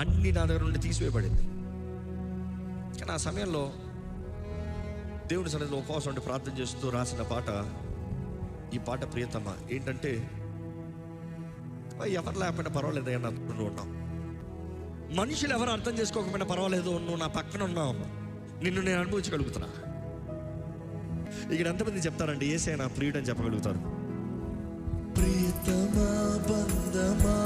అన్నీ నా దగ్గర నుండి తీసివేయబడింది. కానీ ఆ సమయంలో దేవుని సన్నిధిలో ఉపవాసం ఉండి ప్రార్థన చేస్తూ రాసిన పాట ఈ పాట. ప్రియతమా, ఏంటంటే ఎవరు లేకపోయినా పర్వాలేదు అయ్యా, నువ్వు ఉన్నావు. మనుషులు ఎవరు అర్థం చేసుకోకపోయినా పర్వాలేదు, నువ్వు నా పక్కన ఉన్నావు, నిన్ను నేను అనుభవించగలుగుతున్నా. ఇక్కడ ఎంతమంది చెప్తారండి యేసయ్య నా ప్రియుడు అని చెప్పగలుగుతారు? ప్రియతమా బంధమా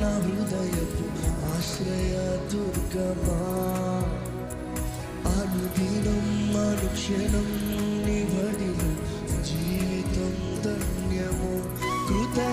నా హృదయపు ఆశ్రయ దుర్గమా, అనుదినం అనుక్షణం నివడిన జీవితం ధన్యము. కృతజ్ఞత